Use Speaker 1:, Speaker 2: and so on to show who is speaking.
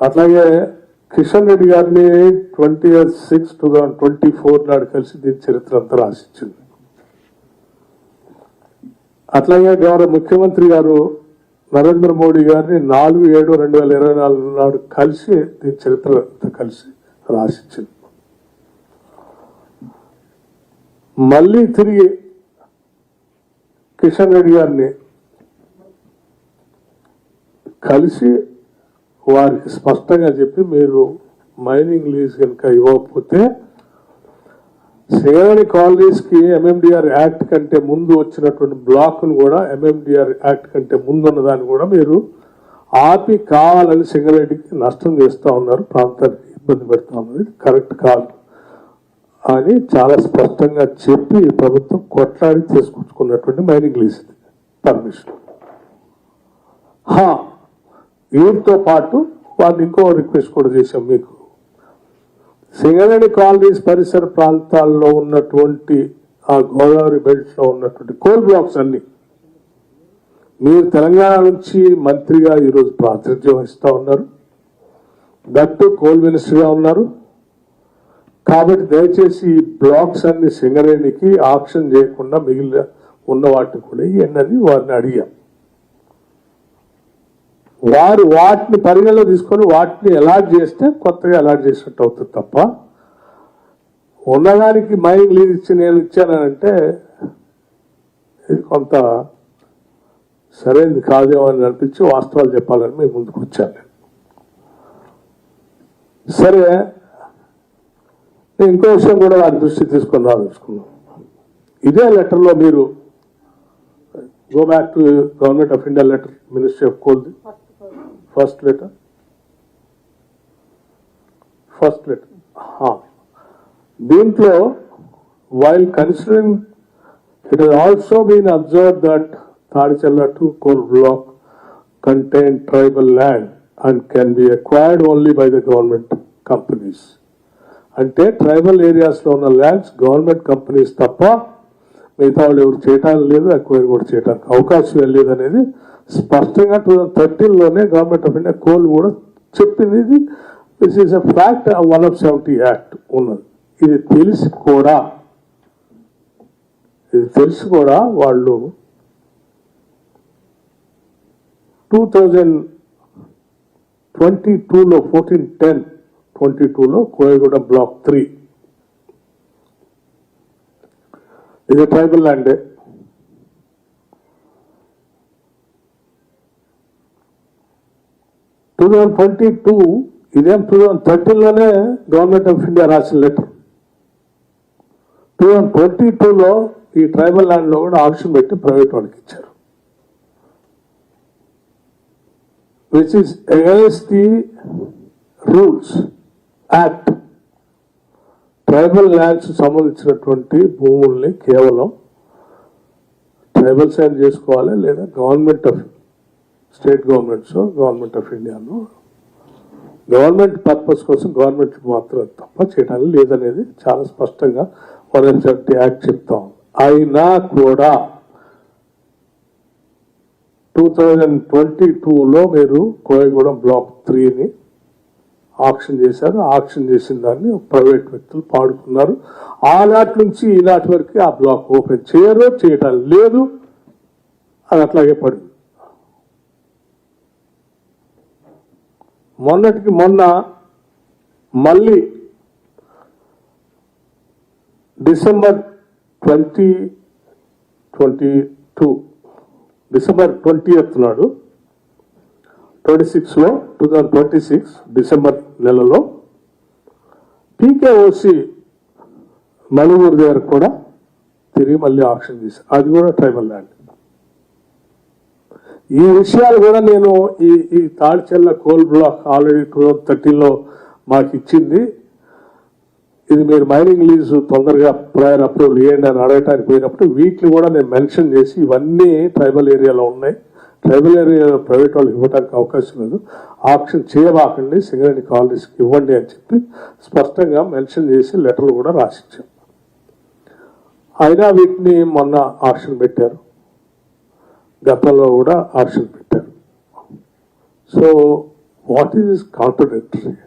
Speaker 1: అట్లాగే కిషన్ రెడ్డి గారిని 20/6/2024 నాడు కలిసి దీని చరిత్ర అంతా రాసిచ్చింది. అట్లాగే గౌరవ ముఖ్యమంత్రి గారు నరేంద్ర మోడీ గారిని 4/7/2024 నాడు కలిసి దీని చరిత్ర అంతా కలిసి రాసిచ్చింది. మళ్ళీ తిరిగి కిషన్ రెడ్డి గారిని కలిసి వారికి స్పష్టంగా చెప్పి మీరు మైనింగ్ లీజ్ కనుక ఇవ్వకపోతే సింగరేణి కాలనీస్ కి ఎంఎండిఆర్ యాక్ట్ కంటే ముందు వచ్చినటువంటి బ్లాక్ ను కూడా ఎంఎండిఆర్ యాక్ట్ కంటే ముందు ఉన్నదాన్ని కూడా మీరు ఆపి కావాలని సింగరేణికి నష్టం చేస్తూ ఉన్నారు, ప్రాంతానికి ఇబ్బంది పెడతా ఉన్నది కరెక్ట్ కాదు అని చాలా స్పష్టంగా చెప్పి ప్రభుత్వం కొట్లాడి తీసుకొచ్చుకున్నటువంటి మైనింగ్ లీజ్ పర్మిషన్. వీటితో పాటు వాళ్ళు ఇంకో రిక్వెస్ట్ కూడా చేశాం, మీకు సింగరేణి కాలనీస్ పరిసర ప్రాంతాల్లో ఉన్నటువంటి ఆ గోదావరి బెల్ట్ లో ఉన్నటువంటి కోల్ బ్లాక్స్ అన్ని మీరు తెలంగాణ నుంచి మంత్రిగా ఈరోజు ప్రాతినిధ్యం వహిస్తూ ఉన్నారు, దట్టు కోల్ మినిస్టర్గా ఉన్నారు కాబట్టి దయచేసి ఈ బ్లాక్స్ అన్ని సింగరేణికి ఆప్షన్ చేయకుండా మిగిలిన ఉన్న వాటిని కూడా ఇవ్వండి వారిని అడిగాం. వారు వాటిని పరిగణలో తీసుకొని వాటిని అలాట్ చేస్తే కొత్తగా అలాట్ చేసినట్టు అవుతుంది తప్ప ఉన్నదానికి మైనింగ్ లీజ్ ఇచ్చి నేను ఇచ్చానంటే ఇది కొంత సరైనది కాదేమో అని అనిపించి వాస్తవాలు చెప్పాలని మేము ముందుకు వచ్చాను. సరే, నేను ఇంకో విషయం కూడా వారి దృష్టి తీసుకొని రాదలుచుకున్నాం. ఇదే లెటర్లో మీరు go back to Government of India letter, Ministry of Coal, first letter దీంట్లో while considering it has also been observe that Tadicherla 2 coal block contain tribal land and can be acquired only by the government companies. అంటే tribal areas లో ఉన్న lands government companies తప్ప మిగతా వాళ్ళు ఎవరు చేయటానికి లేదు, ఎక్వైర్ కూడా చేయడానికి అవకాశం లేదు అనేది స్పష్టంగా 2013లోనే గవర్నమెంట్ ఆఫ్ ఇండియా కోల్ కూడా చెప్పింది. ఇది this is a fact 170 act ఉన్నది. ఇది తెలిసి కూడా వాళ్ళు 2022లో 14/10/22లో కోయగూడెం బ్లాక్ 3 ఇది ట్రైబల్ ల్యాండే. ఇదేం 2013లోనే గవర్నమెంట్ ఆఫ్ ఇండియా రాసిన లెటర్. 2022లో ఈ ట్రైబల్ ల్యాండ్ లో కూడా ఆప్షన్ పెట్టి ప్రైవేట్ వాళ్ళకి ఇచ్చారు, which is against the rules act. Tribal lands సంబంధించినటువంటి భూముల్ని కేవలం ట్రైబల్ సైన్ చేసుకోవాలి, లేదా government of state governments government of ఇండియాను గవర్నమెంట్ పర్పస్ కోసం గవర్నమెంట్ మాత్రం తప్ప చేయడానికి లేదనేది చాలా స్పష్టంగా 170 యాక్ట్ చెప్తాం. అయినా కూడా 2022లో మీరు కోయగూడెం బ్లాక్ 3ని ఆక్షన్ చేశారు. ఆక్షన్ చేసిన దాన్ని ప్రైవేట్ వ్యక్తులు పాడుకున్నారు. ఆనాటి నుంచి ఈనాటి వరకు ఆ బ్లాక్ ఓపెన్ చేయటం లేదు, అది అట్లాగే పడింది. మొన్నటికి మొన్న మళ్ళీ డిసెంబర్ 2022 డిసెంబర్ 20th నాడు 2026 డిసెంబర్ నెలలో పీకేఓసి మణిపూర్ దగ్గర కూడా తిరిగి మళ్ళీ ఆక్షన్ చేశారు. అది కూడా ట్రైబల్ ల్యాండ్. ఈ విషయాలు కూడా నేను ఈ తాడిచెల్ల కోల్ బ్లాక్ ఆల్రెడీ 2013లో మాకు ఇచ్చింది. ఇది మీరు మైనింగ్ లీజు తొందరగా ప్రయర్ అప్రూవల్ ఇవ్వండి అని అడగటానికి పోయినప్పుడు వీటిని కూడా నేను మెన్షన్ చేసి ఇవన్నీ ట్రైబల్ ఏరియాలో ఉన్నాయి, ట్రైబల్ ఏరియాలో ప్రైవేట్ వాళ్ళకి ఇవ్వడానికి అవకాశం లేదు, ఆక్షన్ చేయబాకండి, సింగరేణి కాలనీస్కి ఇవ్వండి అని చెప్పి స్పష్టంగా మెన్షన్ చేసి లెటర్లు కూడా రాసిచ్చాం. అయినా వీటిని మొన్న ఆక్షన్ పెట్టారు, గతంలో కూడా ఆక్షన్ పెట్టారు. So What is this contradictory?